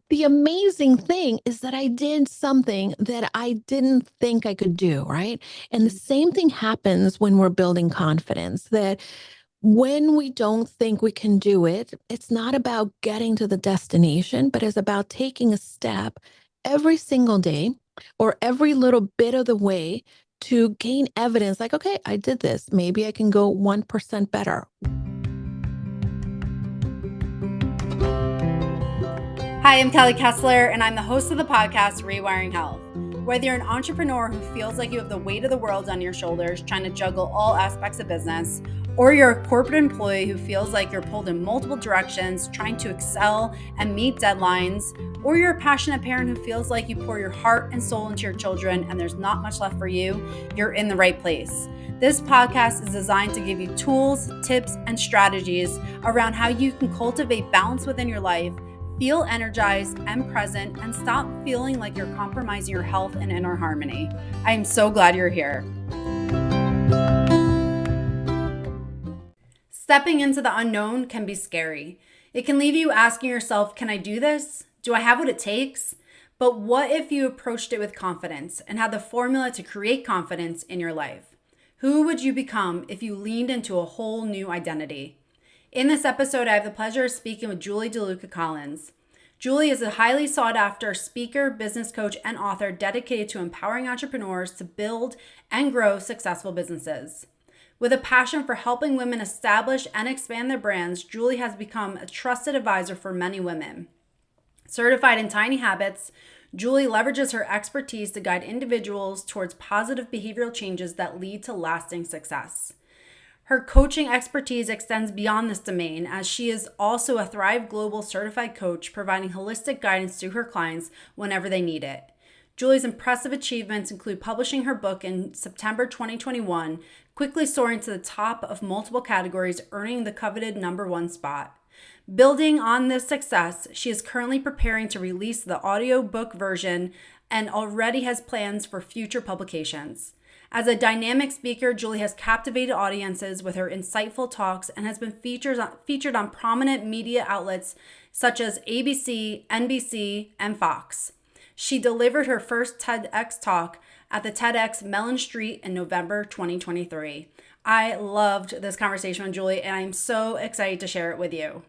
the amazing thing is that I did something that I didn't think I could do, right? And the same thing happens when we're building confidence, that when we don't think we can do it, it's not about getting to the destination, but it's about taking a step every single day or every little bit of the way to gain evidence like, okay, I did this. Maybe I can go 1% better. Hi, I'm Kelly Kessler, and I'm the host of the podcast Rewiring Health. Whether you're an entrepreneur who feels like you have the weight of the world on your shoulders trying to juggle all aspects of business, or you're a corporate employee who feels like you're pulled in multiple directions trying to excel and meet deadlines, or you're a passionate parent who feels like you pour your heart and soul into your children and there's not much left for you, you're in the right place. This podcast is designed to give you tools, tips, and strategies around how you can cultivate balance within your life, feel energized and present, and stop feeling like you're compromising your health and inner harmony. I am so glad you're here. Stepping into the unknown can be scary. It can leave you asking yourself, can I do this? Do I have what it takes? But what if you approached it with confidence and had the formula to create confidence in your life? Who would you become if you leaned into a whole new identity? In this episode, I have the pleasure of speaking with Julie Delucca Collins. Julie is a highly sought after speaker, business coach, and author dedicated to empowering entrepreneurs to build and grow successful businesses. With a passion for helping women establish and expand their brands, Julie has become a trusted advisor for many women. Certified in tiny habits, Julie leverages her expertise to guide individuals towards positive behavioral changes that lead to lasting success. Her coaching expertise extends beyond this domain, as she is also a Thrive Global certified coach, providing holistic guidance to her clients whenever they need it. Julie's impressive achievements include publishing her book in September 2021, quickly soaring to the top of multiple categories, earning the coveted #1 spot. Building on this success, she is currently preparing to release the audiobook version and already has plans for future publications. As a dynamic speaker, Julie has captivated audiences with her insightful talks and has been featured on prominent media outlets such as ABC, NBC, and Fox. She delivered her first TEDx talk at the TEDx Mellon Street in November 2023. I loved this conversation with Julie, and I'm so excited to share it with you.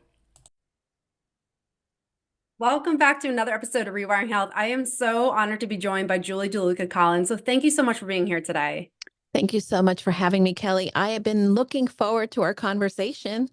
Welcome back to another episode of Rewiring Health. I am so honored to be joined by Julie Delucca Collins. So thank you so much for being here today. Thank you so much for having me, Kelly. I have been looking forward to our conversation.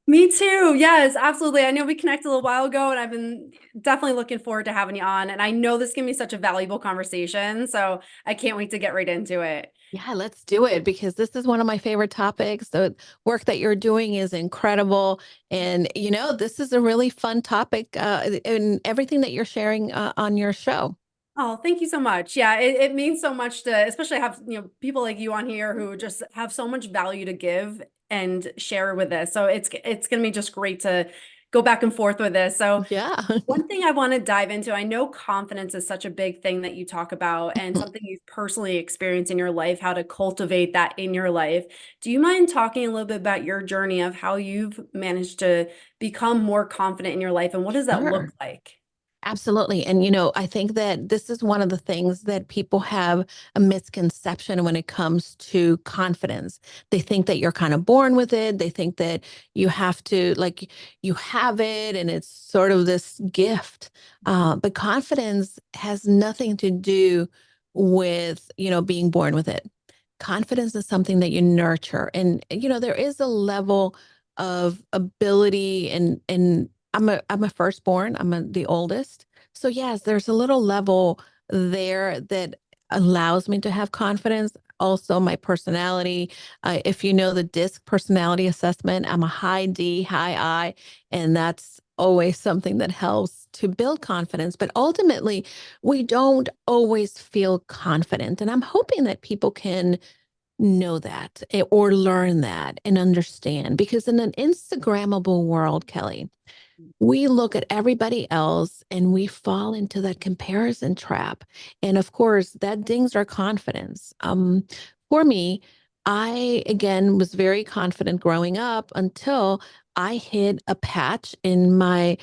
Me too. Yes, absolutely. I know we connected a little while ago, and I've been definitely looking forward to having you on. And I know this can be such a valuable conversation. So I can't wait to get right into it. Yeah, let's do it because this is one of my favorite topics. The work that you're doing is incredible. And, this is a really fun topic in everything that you're sharing on your show. Oh, thank you so much. Yeah, it means so much to especially have, people like you on here who just have so much value to give and share with us. So it's going to be just great to go back and forth with this. So Yeah. one thing I want to dive into, I know confidence is such a big thing that you talk about and something you've personally experienced in your life, how to cultivate that in your life. Do you mind talking a little bit about your journey of how you've managed to become more confident in your life and what does that look Sure. like? Absolutely. And, I think that this is one of the things that people have a misconception when it comes to confidence. They think that you're kind of born with it. They think that you have to, like, you have it and it's sort of this gift. But confidence has nothing to do with, being born with it. Confidence is something that you nurture. And, there is a level of ability and I'm a firstborn. The oldest. So yes, there's a little level there that allows me to have confidence. Also, my personality. If you know the DISC personality assessment, I'm a high D, high I, and that's always something that helps to build confidence. But ultimately, we don't always feel confident. And I'm hoping that people can know that or learn that and understand because in an Instagrammable world, Kelly, we look at everybody else and we fall into that comparison trap. And of course, that dings our confidence. For me, I, again, was very confident growing up until I hit a patch in my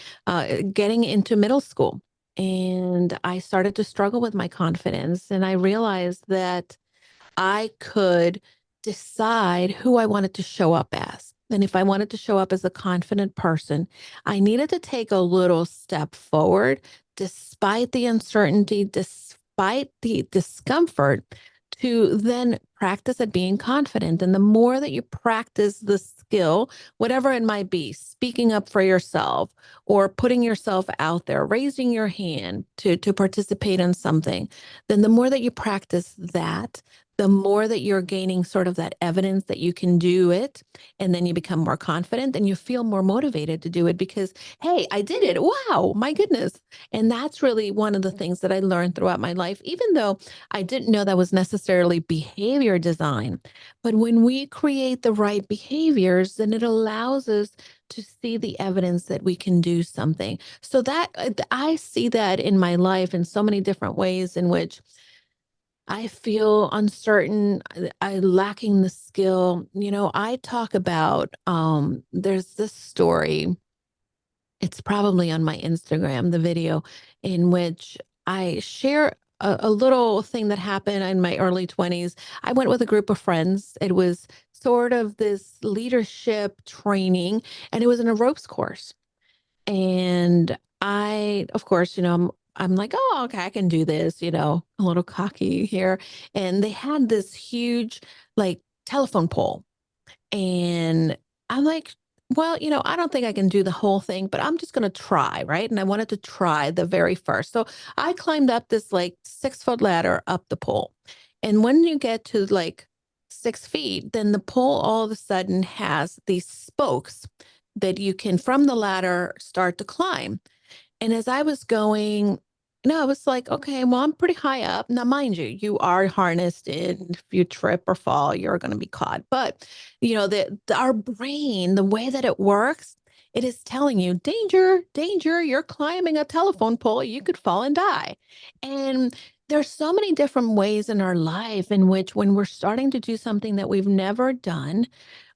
getting into middle school. And I started to struggle with my confidence. And I realized that I could decide who I wanted to show up as. And if I wanted to show up as a confident person, I needed to take a little step forward, despite the uncertainty, despite the discomfort, to then practice at being confident. And the more that you practice the skill, whatever it might be, speaking up for yourself or putting yourself out there, raising your hand to participate in something, then the more that you practice that, the more that you're gaining sort of that evidence that you can do it, and then you become more confident and you feel more motivated to do it because, hey, I did it. Wow, my goodness. And that's really one of the things that I learned throughout my life, even though I didn't know that was necessarily behavior design. But when we create the right behaviors, then it allows us to see the evidence that we can do something. So that I see that in my life in so many different ways in which I feel uncertain, I lacking the skill. I talk about there's this story, it's probably on my Instagram, the video in which I share a little thing that happened in my early 20s. I went with a group of friends. It was sort of this leadership training, and it was in a ropes course. And I, of course, I'm like, oh, okay, I can do this, a little cocky here. And they had this huge, like, telephone pole. And I'm like, well, I don't think I can do the whole thing, but I'm just going to try. Right. And I wanted to try the very first. So I climbed up this like 6 foot ladder up the pole. And when you get to like 6 feet, then the pole all of a sudden has these spokes that you can, from the ladder, start to climb. And as I was going, I was like, okay, well, I'm pretty high up. Now, mind you, you are harnessed in. If you trip or fall, you're going to be caught. But, our brain, the way that it works, it is telling you, danger, danger, you're climbing a telephone pole. You could fall and die. And there's so many different ways in our life in which when we're starting to do something that we've never done,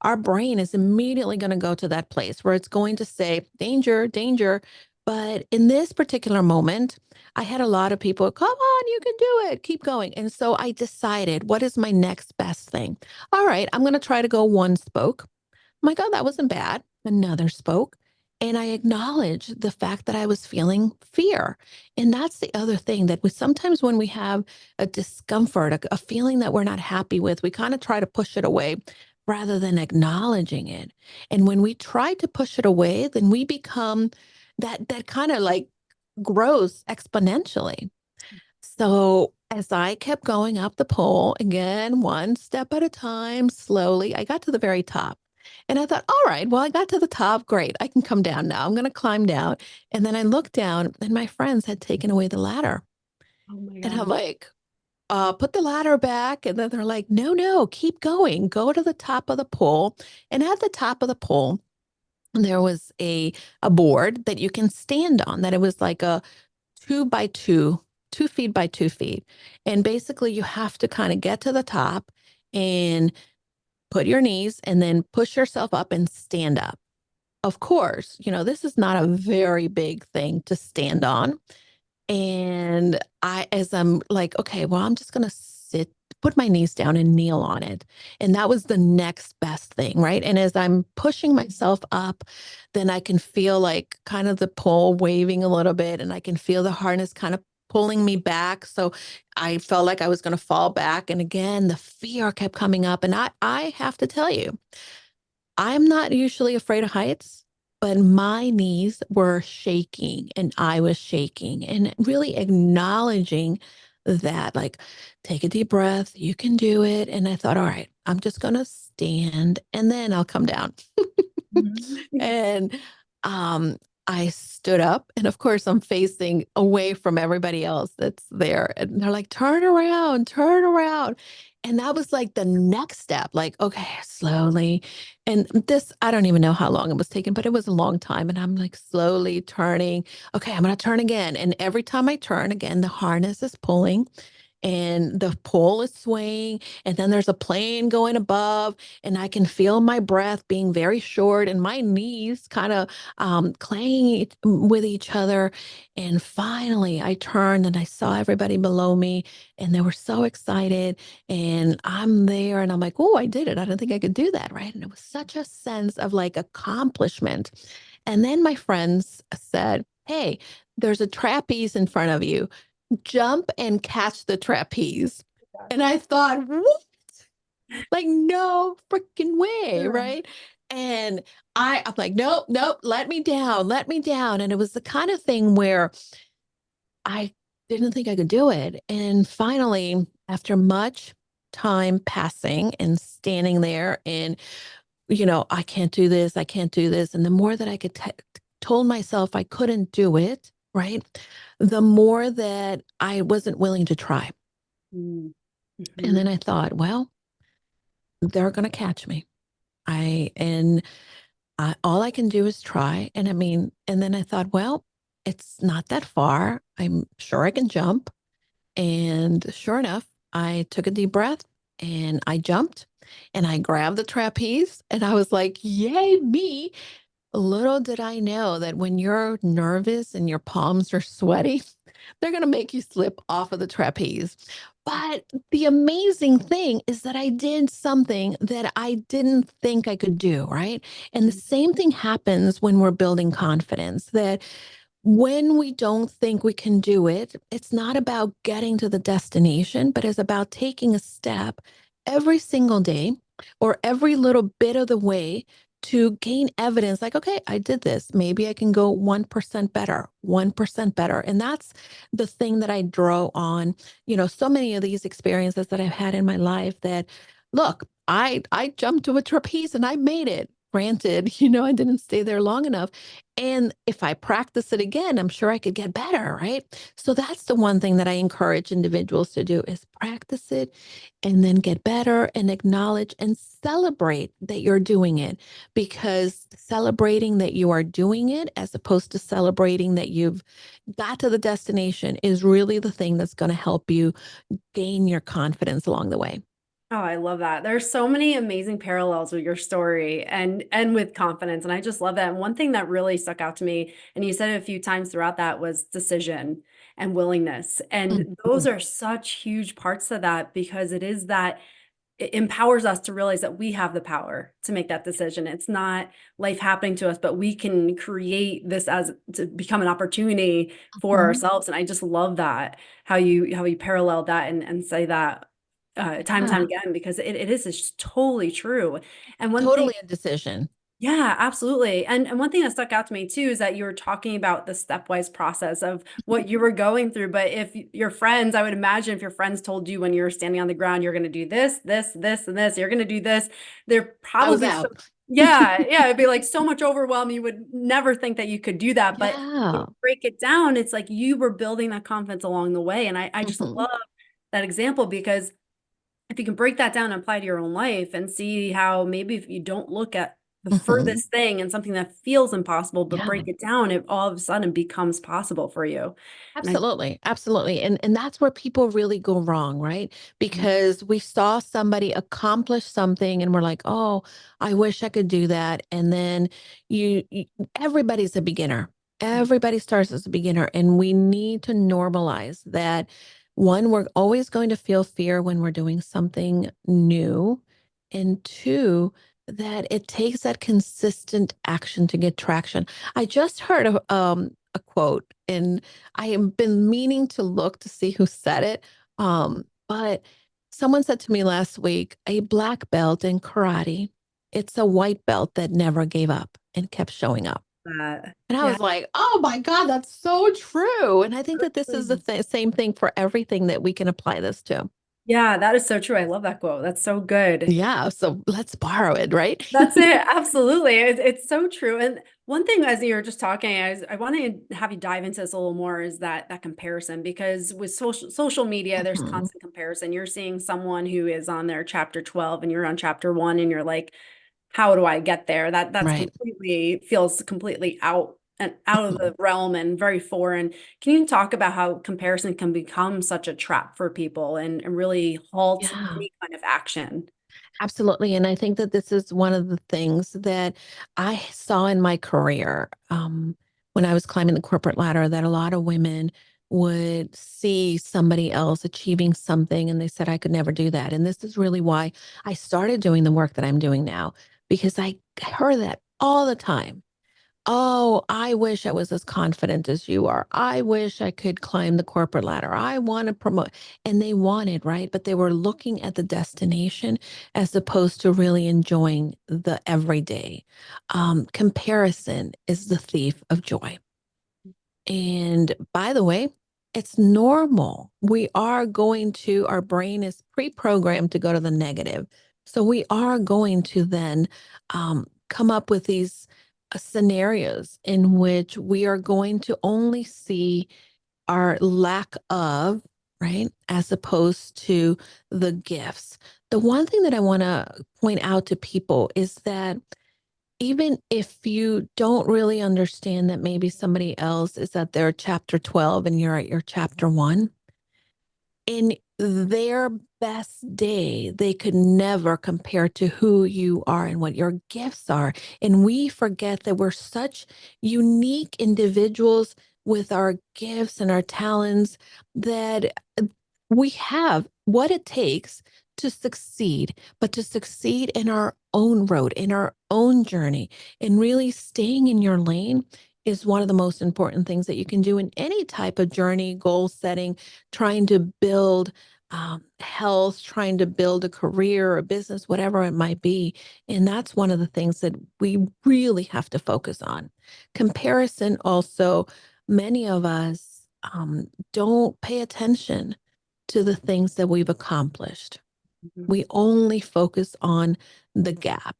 our brain is immediately going to go to that place where it's going to say, danger, danger. But in this particular moment, I had a lot of people, come on, you can do it, keep going. And so I decided, what is my next best thing? All right, I'm going to try to go one spoke. I'm like, oh, that wasn't bad. Another spoke. And I acknowledged the fact that I was feeling fear. And that's the other thing that we sometimes when we have a discomfort, a feeling that we're not happy with, we kind of try to push it away rather than acknowledging it. And when we try to push it away, then we become that kind of like grows exponentially. So as I kept going up the pole, again, one step at a time, slowly, I got to the very top. And I thought, all right, well, I got to the top. Great. I can come down now. I'm going to climb down. And then I looked down and my friends had taken away the ladder. Oh my And I'm God. like, put the ladder back. And then they're like, no, no, keep going. Go to the top of the pole. And at the top of the pole, there was a board that you can stand on, that it was like a 2 by 2, 2 feet by 2 feet. And basically you have to kind of get to the top and put your knees and then push yourself up and stand up. Of course, this is not a very big thing to stand on. And as I'm like, okay, well, I'm just going to put my knees down and kneel on it. And that was the next best thing. Right. And as I'm pushing myself up, then I can feel like kind of the pole waving a little bit and I can feel the harness kind of pulling me back. So I felt like I was going to fall back. And again, the fear kept coming up. And I have to tell you, I'm not usually afraid of heights, but my knees were shaking and I was shaking and really acknowledging that, like, take a deep breath, you can do it. And I thought, all right, I'm just going to stand and then I'll come down. Mhm. And um, I stood up, and of course, I'm facing away from everybody else that's there. And they're like, turn around, turn around. And that was like the next step, like, okay, slowly. And this, I don't even know how long it was taking, but it was a long time. And I'm like slowly turning. Okay, I'm going to turn again. And every time I turn again, the harness is pulling. and the pole is swaying, and then there's a plane going above, and I can feel my breath being very short and my knees kind of clanging with each other. And finally, I turned and I saw everybody below me, and they were so excited. And I'm there, and I'm like, oh, I did it. I didn't think I could do that. Right. And it was such a sense of like accomplishment. And then my friends said, hey, there's a trapeze in front of you. Jump and catch the trapeze. And I thought, what? Like, no freaking way, Yeah. right? And I'm like, nope, nope, let me down, let me down. And it was the kind of thing where I didn't think I could do it. And finally, after much time passing and standing there and, I can't do this, I can't do this. And the more that I could told myself I couldn't do it, right? The more that I wasn't willing to try. And then Mm-hmm. I thought, well, they're going to catch me. And all I can do is try. And I mean, and then I thought, well, it's not that far. I'm sure I can jump. And sure enough, I took a deep breath and I jumped and I grabbed the trapeze and I was like, yay, me. Little did I know that when you're nervous and your palms are sweaty, they're going to make you slip off of the trapeze. But the amazing thing is that I did something that I didn't think I could do, right? And the same thing happens when we're building confidence, that when we don't think we can do it, it's not about getting to the destination, but it's about taking a step every single day or every little bit of the way to gain evidence like, okay, I did this. Maybe I can go 1% better, 1% better. And that's the thing that I draw on, so many of these experiences that I've had in my life that, look, I jumped to a trapeze and I made it. Granted, I didn't stay there long enough. And if I practice it again, I'm sure I could get better, right? So that's the one thing that I encourage individuals to do is practice it and then get better and acknowledge and celebrate that you're doing it, because celebrating that you are doing it as opposed to celebrating that you've got to the destination is really the thing that's going to help you gain your confidence along the way. Oh, I love that. There's so many amazing parallels with your story and with confidence. And I just love that. And one thing that really stuck out to me, and you said it a few times throughout that, was decision and willingness. And those Mhm. are such huge parts of that because it is that it empowers us to realize that we have the power to make that decision. It's not life happening to us, but we can create this as to become an opportunity for Mhm. ourselves. And I just love that how you parallel that and say that time and time Yeah, again because it is just totally true. And one thing, totally a decision. yeah, absolutely. And one thing that stuck out to me too is that you were talking about the stepwise process of what you were going through. But if your friends, I would imagine if your friends told you when you were standing on the ground, you're going to do this, this, this, and this, you're going to do this, they're I was probably so, out. yeah, it'd be like so much overwhelm. You would never think that you could do that. But when Yeah. you break it down, it's like you were building that confidence along the way. And I just Mhm. love that example because if you can break that down and apply to your own life and see how maybe if you don't look at the Mhm. furthest thing and something that feels impossible, but Yeah. break it down, it all of a sudden becomes possible for you. And I, Absolutely. Absolutely. And that's where people really go wrong, right? Because we saw somebody accomplish something and we're like, "Oh, I wish I could do that." And then you everybody's a beginner. Everybody starts as a beginner, and we need to normalize that. One, we're always going to feel fear when we're doing something new, and two, that it takes that consistent action to get traction. I just heard a quote, and I have been meaning to look to see who said it. But someone said to me last week, a black belt in karate, it's a white belt that never gave up and kept showing up. And I yeah. was like, oh my God, that's so true. And I think that this is the same thing for everything that we can apply this to. Yeah, that is so true. I love that quote. That's so good. Yeah. So let's borrow it, right? That's it. Absolutely. It's so true. And one thing, as you were just talking, I want to have you dive into this a little more is that comparison, because with social media, there's Mhm. constant comparison. You're seeing someone who is on their chapter 12 and you're on chapter 1 and you're like, how do I get there? That's Right. completely feels completely out out of the realm and very foreign. Can you talk about how comparison can become such a trap for people and really halt Yeah. any kind of action? Absolutely. And I think that this is one of the things that I saw in my career when I was climbing the corporate ladder, that a lot of women would see somebody else achieving something and they said, I could never do that. And this is really why I started doing the work that I'm doing now, because I heard that all the time. Oh, I wish I was as confident as you are. I wish I could climb the corporate ladder. I want to promote. And they wanted, right? But they were looking at the destination as opposed to really enjoying the everyday. Comparison is the thief of joy. And by the way, it's normal. We are going to, our brain is pre programmed to go to the negative. So we are going to then come up with these scenarios in which we are going to only see our lack of, right, as opposed to the gifts. The one thing that I want to point out to people is that even if you don't really understand that maybe somebody else is at their chapter 12 and you're at your chapter 1, in their best day, they could never compare to who you are and what your gifts are. And we forget that we're such unique individuals with our gifts and our talents, that we have what it takes to succeed, but to succeed in our own road, in our own journey, and really staying in your lane is one of the most important things that you can do in any type of journey, goal setting, trying to build health, trying to build a career or a business, whatever it might be. And that's one of the things that we really have to focus on. Comparison also, many of us don't pay attention to the things that we've accomplished. Mhm. We only focus on the gap.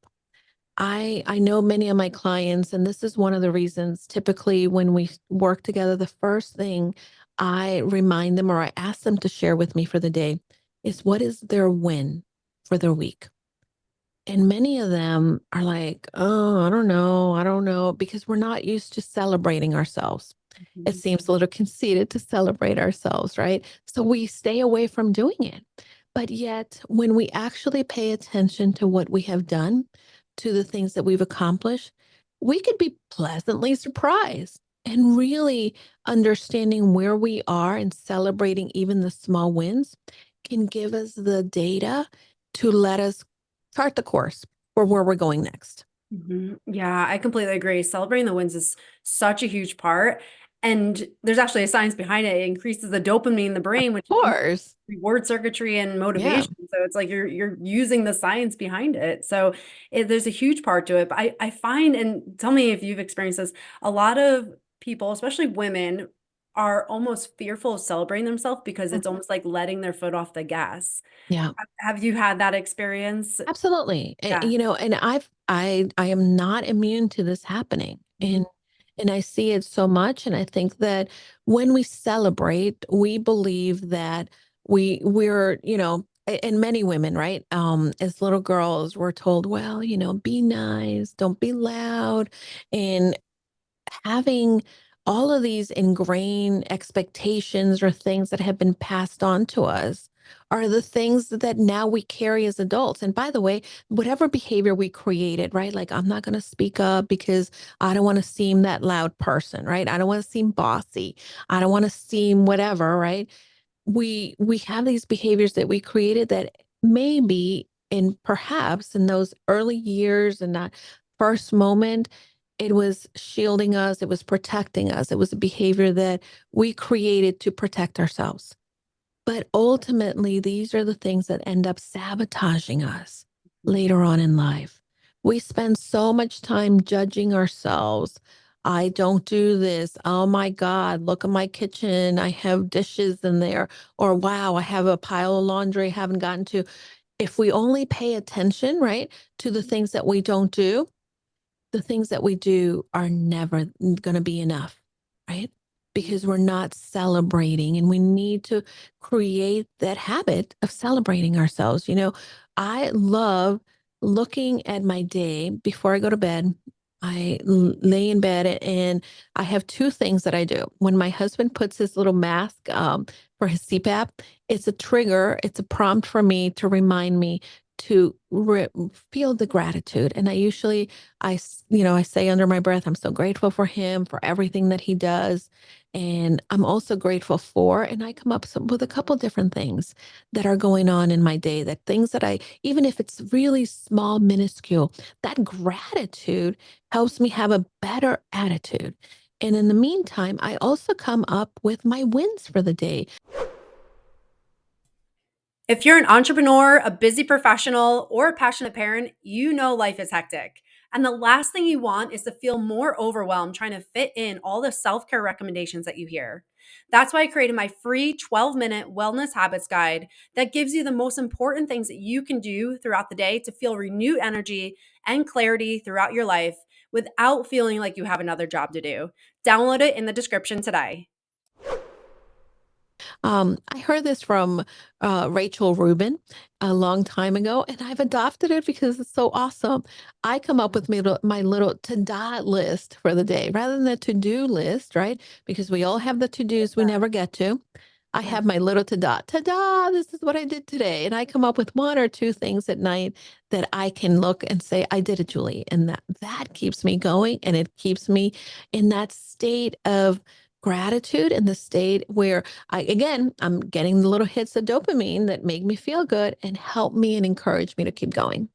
I know many of my clients, and this is one of the reasons typically when we work together, the first thing I remind them or I ask them to share with me for the day is what is their win for their week. And many of them are like, oh, I don't know. I don't know, because we're not used to celebrating ourselves. It Mhm. seems a little conceited to celebrate ourselves, right? So we stay away from doing it. But yet, when we actually pay attention to what we have done, to the things that we've accomplished, we could be pleasantly surprised and really understanding where we are and celebrating even the small wins can give us the data to let us chart the course for where we're going next. Yeah, I completely agree. Celebrating the wins is such a huge part. And there's actually a science behind it. It increases the dopamine in the brain, which Of course. reward circuitry and Yeah. motivation. So it's like you're using the science behind it. So there's a huge part to it. But I find, and tell me if you've experienced this, a lot of people, especially women, are almost fearful of celebrating themselves because Mm. it's almost like letting their foot off the gas. Yeah. Have you had that experience? Absolutely. Yeah. You know, and I am not immune to this happening. Mhm. And I see it so much. And I think that when we celebrate, we believe that we're, and many women, right? As little girls, we're told, well, be nice, don't be loud. And having all of these ingrained expectations or things that have been passed on to us are the things that now we carry as adults. And by the way, whatever behavior we created, right? Like, I'm not going to speak up because I don't want to seem that loud person, right? I don't want to seem bossy. I don't want to seem whatever, right? We have these behaviors that we created that maybe in perhaps in those early years and that first moment, it was shielding us, it was protecting us, it was a behavior that we created to protect ourselves. But ultimately, these are the things that end up sabotaging us later on in life. We spend so much time judging ourselves. I don't do this. Oh my God, look at my kitchen. I have dishes in there. Or wow, I have a pile of laundry I haven't gotten to. If we only pay attention, right, to the things that we don't do, the things that we do are never going to be enough, right? Because we're not celebrating and we need to create that habit of celebrating ourselves. I love looking at my day before I go to bed. lay in bed and I have two things that I do. When my husband puts his little mask for his CPAP, it's a trigger, it's a prompt for me to remind me to feel the gratitude. And I usually, I say under my breath, I'm so grateful for him, for everything that he does. And I'm also grateful for, and I come up with a couple different things that are going on in my day, that things that even if it's really small, minuscule, that gratitude helps me have a better attitude. And in the meantime, I also come up with my wins for the day. If you're an entrepreneur, a busy professional, or a passionate parent, you know life is hectic. And the last thing you want is to feel more overwhelmed trying to fit in all the self care recommendations that you hear. That's why I created my free 12-minute wellness habits guide that gives you the most important things that you can do throughout the day to feel renewed energy and clarity throughout your life without feeling like you have another job to do. Download it in the description today. I heard this from Rachel Rubin a long time ago, and I've adopted it because it's so awesome. I come up with my little to-do list for the day rather than a to-do list, right? Because we all have the to-dos we never get to. I have my little to-do. Ta-da! This is what I did today. And I come up with one or two things at night that I can look and say, I did it, Julie. And that keeps me going and it keeps me in that state of gratitude, in the state where I'm getting the little hits of dopamine that make me feel good and help me and encourage me to keep going.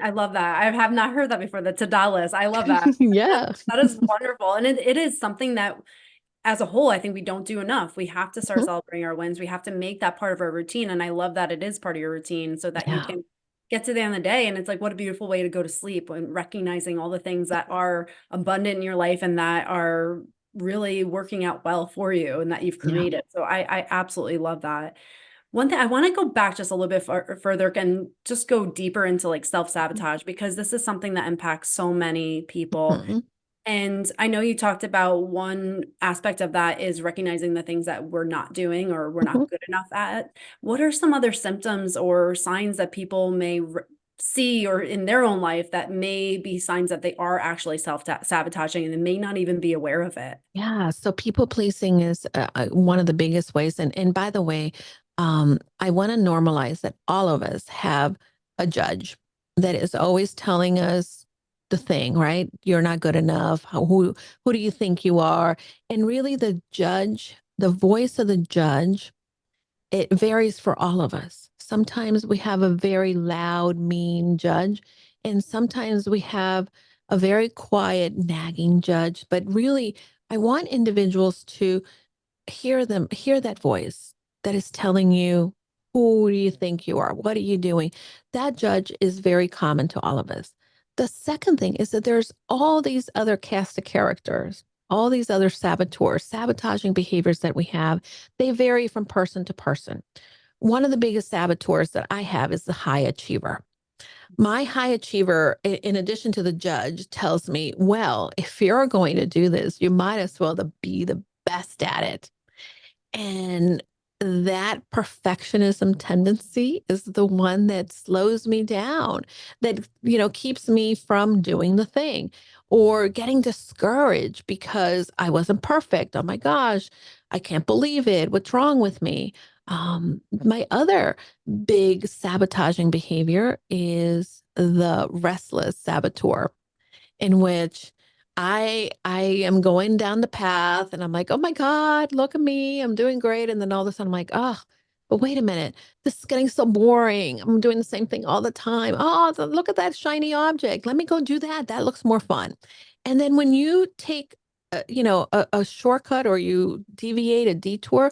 I love that. I have not heard that before, the to-do list. I love that. Yeah. That is wonderful. And it is something that as a whole, I think we don't do enough. We have to start Mhm. celebrating our wins. We have to make that part of our routine. And I love that it is part of your routine so that you Yeah. can get to the end of the day. And it's like, what a beautiful way to go to sleep and recognizing all the things that are abundant in your life and that are really working out well for you and that you've Yeah. created. So I absolutely love that. One thing I want to go back just a little bit further and just go deeper into like self-sabotage because this is something that impacts so many people. Mhm. And I know you talked about one aspect of that is recognizing the things that we're not doing or we're Mhm. not good enough at. What are some other symptoms or signs that people may see or in their own life that may be signs that they are actually self-sabotaging and they may not even be aware of it? Yeah. So people pleasing is one of the biggest ways. And by the way, I want to normalize that all of us have a judge that is always telling us the thing, right? You're not good enough. Who do you think you are? And really, the voice of the judge, it varies for all of us. Sometimes we have a very loud, mean judge, and sometimes we have a very quiet, nagging judge. But really, I want individuals to hear that voice that is telling you, who do you think you are? What are you doing? That judge is very common to all of us. The second thing is that there's all these other cast of characters, all these other saboteurs, sabotaging behaviors that we have. They vary from person to person. One of the biggest saboteurs that I have is the high achiever. My high achiever, in addition to the judge, tells me, well, if you're going to do this, you might as well be the best at it. And that perfectionism tendency is the one that slows me down, that, keeps me from doing the thing or getting discouraged because I wasn't perfect. Oh my gosh, I can't believe it. What's wrong with me? My other big sabotaging behavior is the restless saboteur in which I am going down the path and I'm like, oh my God, look at me. I'm doing great. And then all of a sudden I'm like, oh, but wait a minute. This is getting so boring. I'm doing the same thing all the time. Oh, look at that shiny object. Let me go do that. That looks more fun. And then when you take a shortcut or you deviate a detour,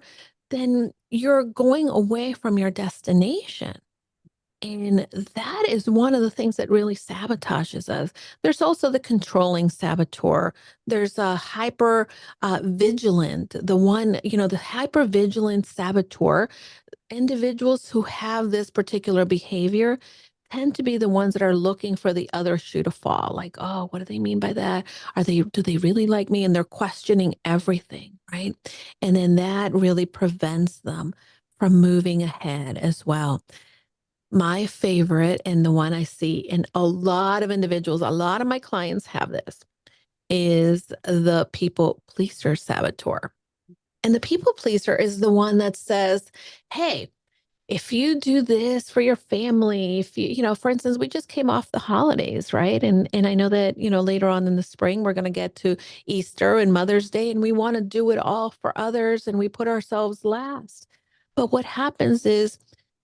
then you're going away from your destination. And that is one of the things that really sabotages us. There's also the controlling saboteur. There's a hyper vigilant, the hyper vigilant saboteur. Individuals who have this particular behavior tend to be the ones that are looking for the other shoe to fall. Like, oh, what do they mean by that? Do they really like me? And they're questioning everything, right? And then that really prevents them from moving ahead as well. My favorite, and the one I see in a lot of individuals, a lot of my clients have this. is the people pleaser saboteur. And the people pleaser is the one that says, hey, if you do this for your family, if for instance, we just came off the holidays, right? And I know that, later on in the spring, we're going to get to Easter and Mother's Day, and we want to do it all for others, and we put ourselves last. But what happens is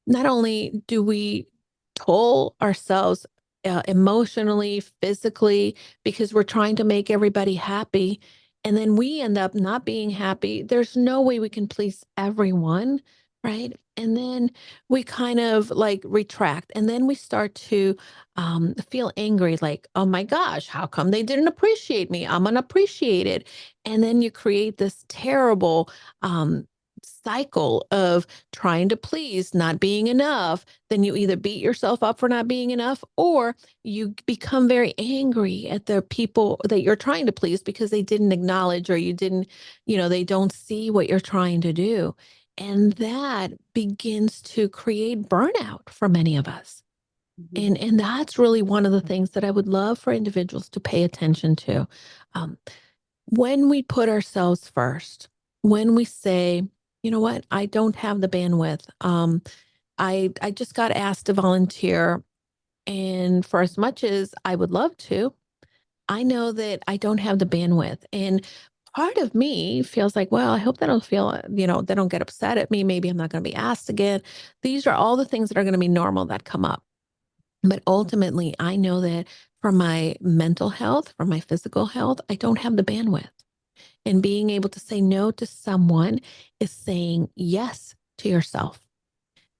not only do we toll ourselves emotionally, physically, because we're trying to make everybody happy, and then we end up not being happy. There's no way we can please everyone, right? And then we kind of like retract, and then we start to feel angry, like, oh my gosh, how come they didn't appreciate me? I'm unappreciated. And then you create this terrible um, cycle of trying to please, not being enough. Then you either beat yourself up for not being enough, or you become very angry at the people that you're trying to please because they didn't acknowledge, or you didn't, they don't see what you're trying to do. And that begins to create burnout for many of us. Mhm. And that's really one of the things that I would love for individuals to pay attention to. Um, when we put ourselves first, when we say, you know what, I don't have the bandwidth. I just got asked to volunteer, and for as much as I would love to, I know that I don't have the bandwidth. And part of me feels like, well, I hope they don't feel, they don't get upset at me. Maybe I'm not going to be asked again. These are all the things that are going to be normal that come up. But ultimately, I know that for my mental health, for my physical health, I don't have the bandwidth. And being able to say no to someone is saying yes to yourself.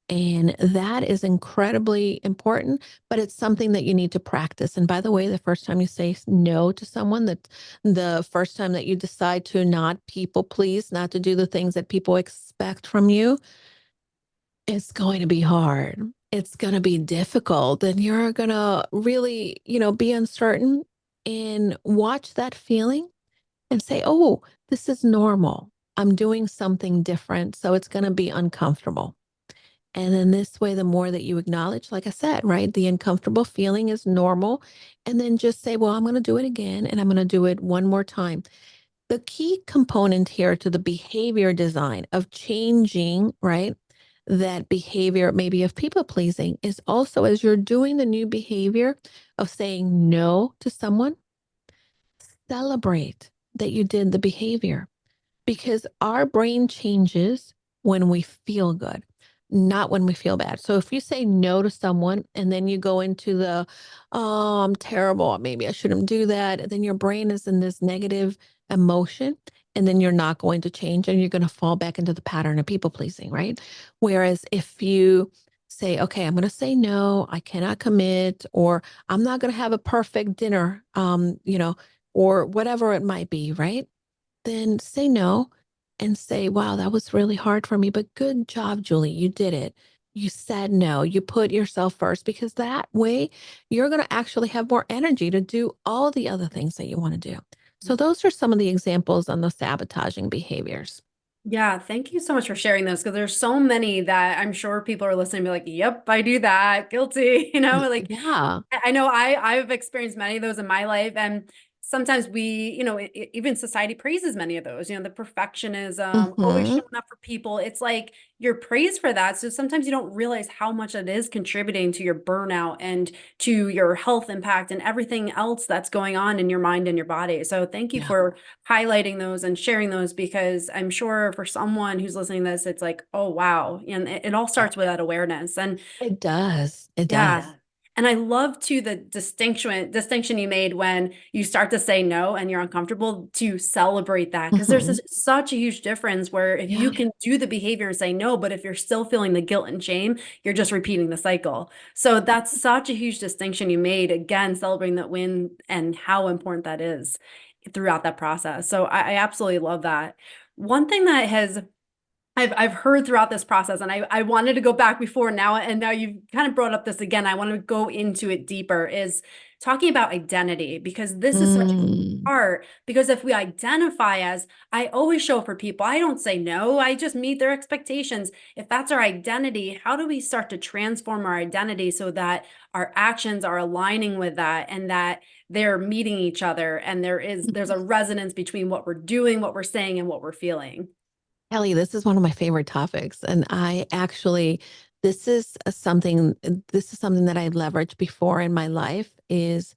And that is incredibly important, but it's something that you need to practice. And by the way, the first time you say no to someone, that the first time that you decide to not people please, not to do the things that people expect from you, it's going to be hard. It's going to be difficult. And you're going to really, be uncertain, and watch that feeling and say, oh, this is normal. I'm doing something different. So it's going to be uncomfortable. And then this way, the more that you acknowledge, like I said, right, the uncomfortable feeling is normal. And then just say, well, I'm going to do it again, and I'm going to do it one more time. The key component here to the behavior design of changing, right, that behavior maybe of people pleasing is also, as you're doing the new behavior of saying no to someone, celebrate that you did the behavior, because our brain changes when we feel good, not when we feel bad. So if you say no to someone and then you go into the, oh, I'm terrible, maybe I shouldn't do that, then your brain is in this negative emotion, and then you're not going to change, and you're going to fall back into the pattern of people pleasing, right? Whereas if you say, okay, I'm going to say no, I cannot commit, or I'm not going to have a perfect dinner, or whatever it might be, right? Then say no and say, wow, that was really hard for me, but good job, Julie. You did it. You said no. You put yourself first, because that way you're going to actually have more energy to do all the other things that you want to do. So those are some of the examples on the sabotaging behaviors. Yeah, thank you so much for sharing those, because there's so many that I'm sure people are listening and be like, yep, I do that. Guilty. Like Yeah. I know I've experienced many of those in my life. And sometimes we, even society praises many of those, the perfectionism, always Hmm. showing up for people. It's like you're praised for that. So sometimes you don't realize how much it is contributing to your burnout and to your health impact and everything else that's going on in your mind and your body. So thank you Yeah. for highlighting those and sharing those, because I'm sure for someone who's listening to this, it's like, oh, wow. And it all starts with that awareness. And It does. It yeah. does. And I love too the distinction you made when you start to say no and you're uncomfortable, to celebrate that, because there's Hmm. such a huge difference where if Yeah. you can do the behavior and say no, but if you're still feeling the guilt and shame, you're just repeating the cycle. So that's such a huge distinction you made. Again, celebrating that win and how important that is throughout that process. So I absolutely love that. One thing that I've heard throughout this process, and I wanted to go back before now, and now you've kind of brought up this again. I want to go into it deeper, is talking about identity, because this is such a Mm. part. Because if we identify as, I always show up for people, I don't say no, I just meet their expectations. If that's our identity, how do we start to transform our identity so that our actions are aligning with that, and that they're meeting each other, and there's a resonance between what we're doing, what we're saying, and what we're feeling? Kelly, this is one of my favorite topics. And I actually, this is something that I've leveraged before in my life is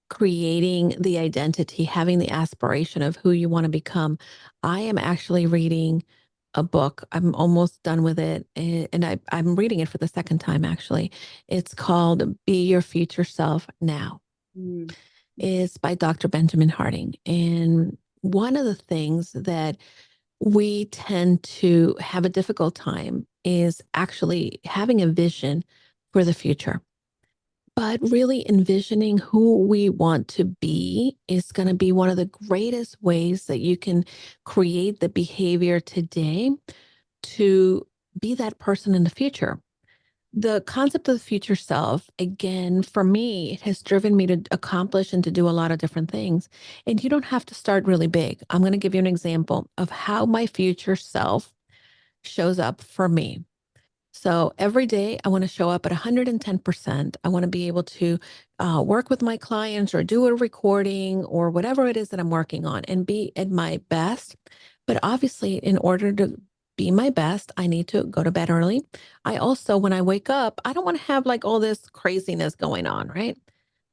creating the identity, having the aspiration of who you want to become. I am actually reading a book. I'm almost done with it. And I'm reading it for the second time, actually. It's called Be Your Future Self Now. Mm. It's by Dr. Benjamin Harding. And one of the things that we tend to have a difficult time is actually having a vision for the future. But really envisioning who we want to be is going to be one of the greatest ways that you can create the behavior today to be that person in the future. The concept of the future self, again, for me, it has driven me to accomplish and to do a lot of different things. And you don't have to start really big. I'm going to give you an example of how my future self shows up for me. So every day I want to show up at 110%. I want to be able to work with my clients or do a recording or whatever it is that I'm working on and be at my best. But obviously, in order to be my best, I need to go to bed early. I also, when I wake up, I don't want to have like all this craziness going on, right?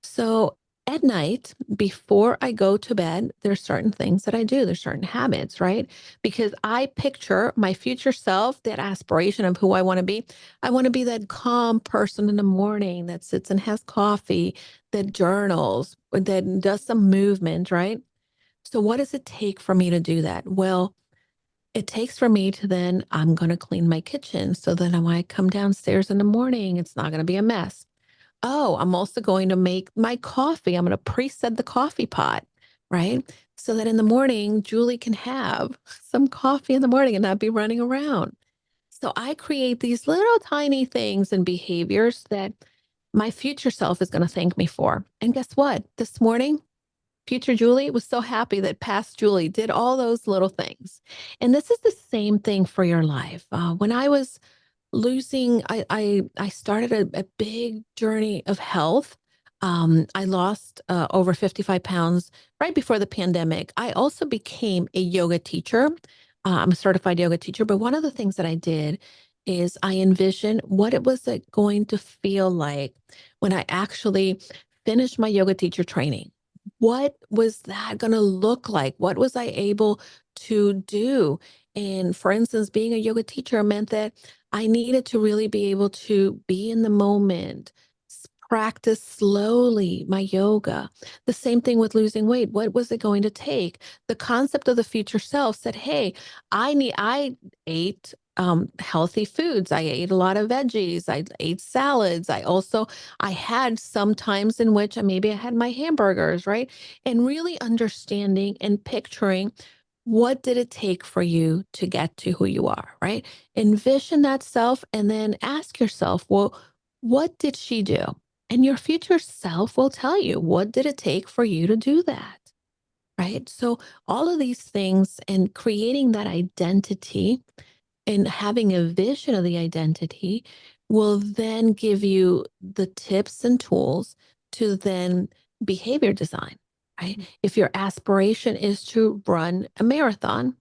So at night, before I go to bed, there's certain things that I do. There's certain habits, right? Because I picture my future self, that aspiration of who I want to be. I want to be that calm person in the morning that sits and has coffee, that journals, that does some movement, right? So, what does it take for me to do that? Well, it takes for me to then, I'm going to clean my kitchen so that when I come downstairs in the morning, it's not going to be a mess. Oh, I'm also going to make my coffee. I'm going to preset the coffee pot, right? So that in the morning, Julie can have some coffee in the morning and not be running around. So I create these little tiny things and behaviors that my future self is going to thank me for. And guess what? This morning, future Julie was so happy that past Julie did all those little things. And this is the same thing for your life. When I was losing, I started a big journey of health. I lost over 55 pounds right before the pandemic. I also became a yoga teacher. I'm a certified yoga teacher, but one of the things that I did is I envisioned what it was going to feel like when I actually finished my yoga teacher training. What was that going to look like? What was I able to do? And for instance, being a yoga teacher meant that I needed to really be able to be in the moment, practice slowly my yoga. The same thing with losing weight. What was it going to take? The concept of the future self said, hey, I ate healthy foods. I ate a lot of veggies. I ate salads. I had some times in which maybe I had my hamburgers, right? And really understanding and picturing what did it take for you to get to who you are, right? Envision that self and then ask yourself, well, what did she do? And your future self will tell you, what did it take for you to do that? Right. So, all of these things and creating that identity and having a vision of the identity will then give you the tips and tools to then behavior design, right? If your aspiration is to run a marathon,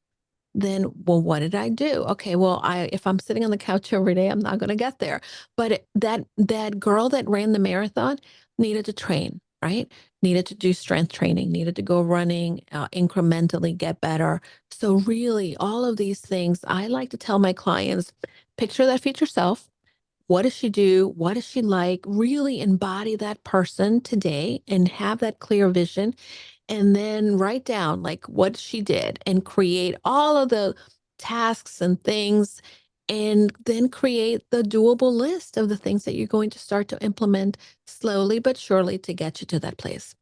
then, well, what did I do? Okay, well, if I'm sitting on the couch every day, I'm not going to get there. But that girl that ran the marathon needed to train, right? Needed to do strength training, needed to go running, incrementally get better. So really, all of these things, I like to tell my clients, picture that future self. What does she do? What is she like? Really embody that person today and have that clear vision and then write down like what she did and create all of the tasks and things and then create the doable list of the things that you're going to start to implement slowly but surely to get you to that place.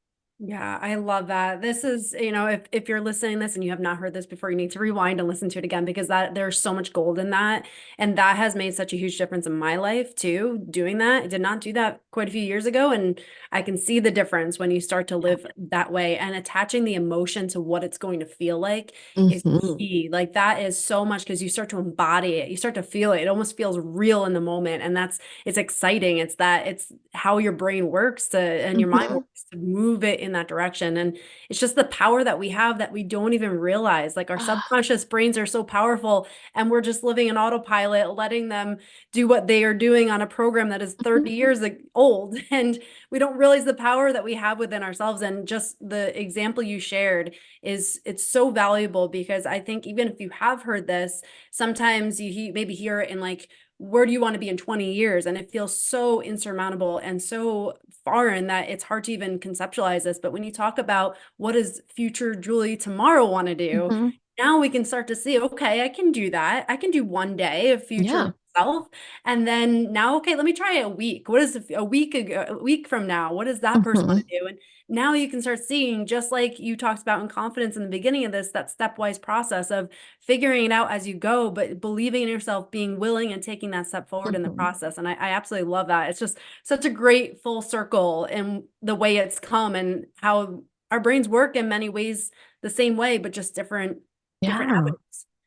Yeah, I love that. This is, if you're listening to this and you have not heard this before, you need to rewind and listen to it again because that there's so much gold in that. And that has made such a huge difference in my life too, doing that. I did not do that quite a few years ago. And I can see the difference when you start to Yeah. live that way, and attaching the emotion to what it's going to feel like is Hmm. key. Like that is so much because you start to embody it. You start to feel it. It almost feels real in the moment. And it's exciting. It's how your brain works and your mind Hmm. works to move it in that direction. And it's just the power that we have that we don't even realize. Like our Ah. subconscious brains are so powerful, and we're just living in autopilot, letting them do what they are doing on a program that is Mhm. 30 years old. And we don't realize the power that we have within ourselves. And just the example you shared it's so valuable, because I think even if you have heard this, sometimes maybe hear it in like, where do you want to be in 20 years? And it feels so insurmountable and so foreign that it's hard to even conceptualize this. But when you talk about what does future Julie tomorrow want to do, Mhm. now we can start to see, okay, I can do that. I can do one day of future Yeah. myself. And then now, okay, let me try a week. What is a week from now? What does that person want Hmm. to do? And now you can start seeing, just like you talked about in confidence in the beginning of this, that stepwise process of figuring it out as you go, but believing in yourself, being willing and taking that step forward in the Hmm. process. And I absolutely love that. It's just such a great full circle in the way it's come, and how our brains work in many ways the same way, but just different Yeah. avenues.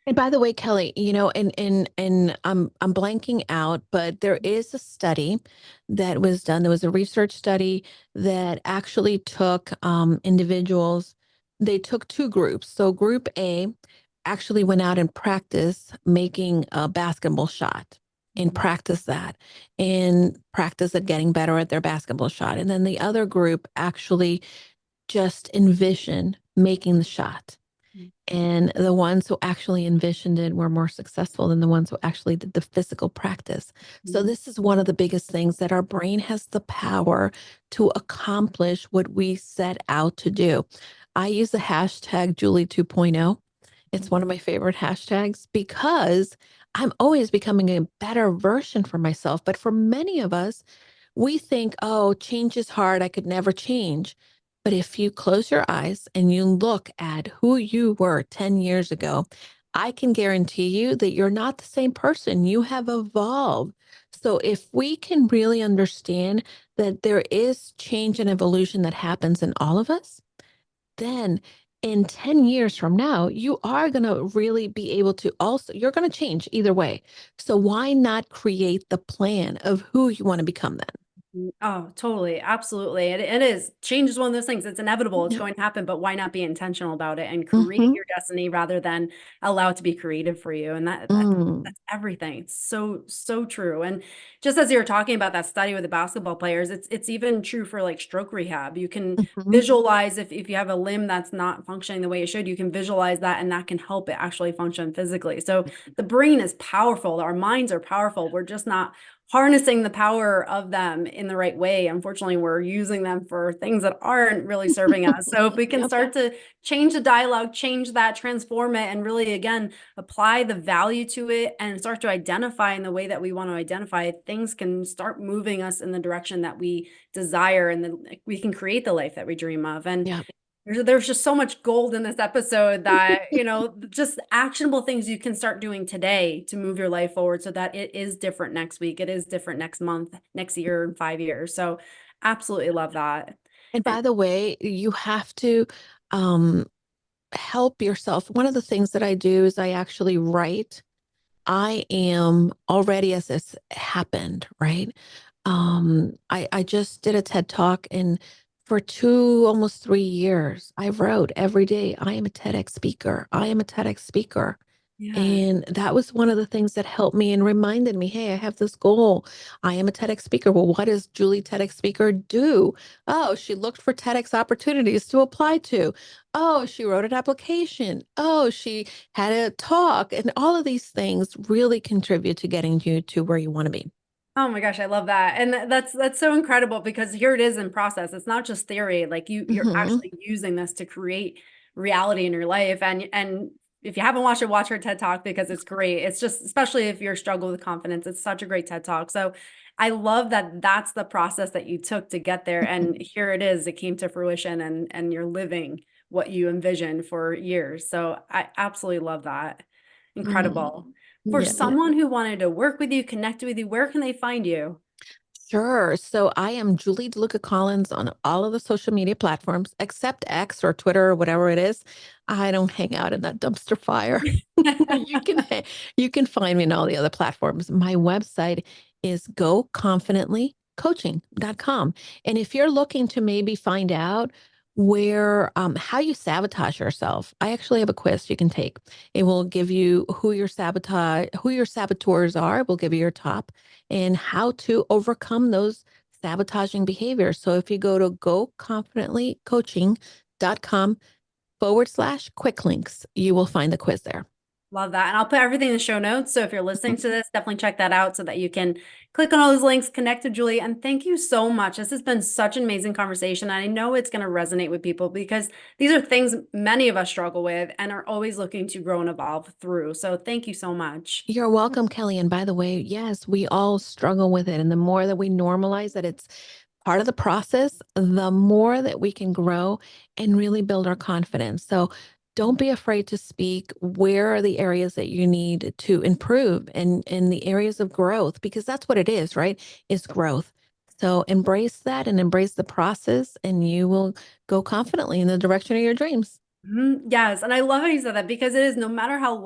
And by the way, Kelly, and I'm blanking out, but there is a study that was done. There was a research study that actually took individuals. They took two groups. So group A actually went out and practiced making a basketball shot and Mhm. practice at getting better at their basketball shot. And then the other group actually just envisioned making the shot. And the ones who actually envisioned it were more successful than the ones who actually did the physical practice. So, Mhm. this is one of the biggest things, that our brain has the power to accomplish what we set out to do. I use the hashtag Julie 2.0. It's one of my favorite hashtags because I'm always becoming a better version for myself. But for many of us, we think, oh, change is hard. I could never change. But if you close your eyes and you look at who you were 10 years ago, I can guarantee you that you're not the same person. You have evolved. So if we can really understand that there is change and evolution that happens in all of us, then in 10 years from now, you are going to really be able to also, you're going to change either way. So why not create the plan of who you want to become then? Oh, totally. Absolutely. It is. Change is one of those things. It's inevitable. It's Yeah. going to happen, but why not be intentional about it and create Hmm. your destiny rather than allow it to be created for you? And Mm. that's everything. It's so, so true. And just as you were talking about that study with the basketball players, it's even true for like stroke rehab. You can Hmm. visualize if you have a limb that's not functioning the way it should, you can visualize that, and that can help it actually function physically. So the brain is powerful. Our minds are powerful. We're just not harnessing the power of them in the right way. Unfortunately, we're using them for things that aren't really serving us. So if we can Yep. start to change the dialogue, change that, transform it, and really, again, apply the value to it and start to identify in the way that we want to identify, things can start moving us in the direction that we desire, and then we can create the life that we dream of. And Yep. there's just so much gold in this episode that, just actionable things you can start doing today to move your life forward so that it is different next week. It is different next month, next year, and 5 years. So absolutely love that. And And by the way, you have to um, help yourself. One of the things that I do is I actually write. I am already, as this happened, right? I just did a TED talk, and for almost 3 years, I wrote every day, I am a TEDx speaker. I am a TEDx speaker. yeah. And that was one of the things that helped me and reminded me, hey, I have this goal. I am a TEDx speaker. Well, what does Julie TEDx speaker do? Oh, she looked for TEDx opportunities to apply to. Oh, she wrote an application. Oh, she had a talk. And all of these things really contribute to getting you to where you want to be. Oh my gosh, I love that. And that's so incredible, because here it is in process. It's not just theory. Like you're Hmm. actually using this to create reality in your life, and if you haven't watched it, watch her TED Talk because it's great. It's just, especially if you're struggling with confidence, it's such a great TED Talk. So I love that that's the process that you took to get there. And here it is, it came to fruition and you're living what you envisioned for years. So I absolutely love that. Mm, Incredible. For yeah. someone who wanted to work with you, connect with you, where can they find you? Sure. So I am Julie Delucca Collins on all of the social media platforms except X or Twitter or whatever it is. I don't hang out in that dumpster fire. You can you can find me on all the other platforms. My website is goconfidentlycoaching.com. And if you're looking to maybe find out where how you sabotage yourself, I actually have a quiz you can take. It will give you who your saboteurs are, it will give you your top and how to overcome those sabotaging behaviors. So if you go to goconfidentlycoaching.com/quick links, you will find the quiz there. Love that. And I'll put everything in the show notes. So if you're listening to this, definitely check that out so that you can click on all those links, connect with Julie. And thank you so much. This has been such an amazing conversation. And I know it's going to resonate with people because these are things many of us struggle with and are always looking to grow and evolve through. So thank you so much. You're welcome, Kelly. And by the way, yes, we all struggle with it. And the more that we normalize that it's part of the process, the more that we can grow and really build our confidence. So don't be afraid to speak. Where are the areas that you need to improve and in the areas of growth? Because that's what it is, right? It's growth. So embrace that and embrace the process, and you will go confidently in the direction of your dreams. Yes. And I love how you said that because it is no matter how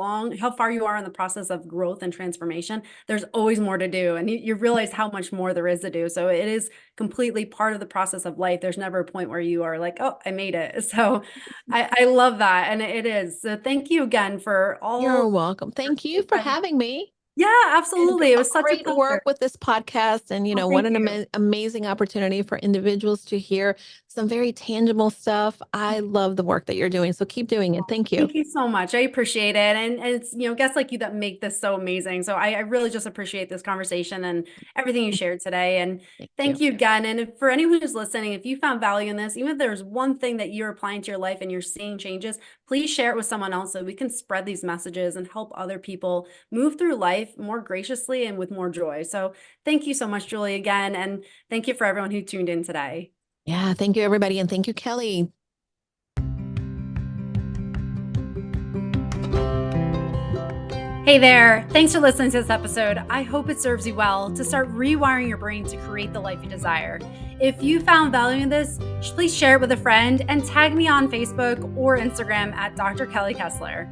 far you are in the process of growth and transformation, there's always more to do. And you realize how much more there is to do. So it is completely part of the process of life. There's never a point where you are like, oh, I made it. So I love that. And it is. So thank you again for You're all. welcome. Thank you for having me. Yeah, And absolutely. It a was such a great work pleasure. with this podcast. And, Oh, what thank an you. amazing opportunity for individuals to hear some very tangible stuff. I love the work that you're doing. So keep doing it. Thank you. Thank you so much. I appreciate it. And it's, guests like you that make this so amazing. So I really just appreciate this conversation and everything you shared today. And Thank thank you. you again. And for anyone who's listening, if you found value in this, even if there's one thing that you're applying to your life and you're seeing changes, please share it with someone else so we can spread these messages and help other people move through life more graciously and with more joy. So thank you so much, Julie, again. And thank you for everyone who tuned in today. Yeah. Thank you, everybody. And thank you, Kelly. Hey there, thanks for listening to this episode. I hope it serves you well to start rewiring your brain to create the life you desire. If you found value in this, please share it with a friend and tag me on Facebook or Instagram at Dr. Kelly Kessler.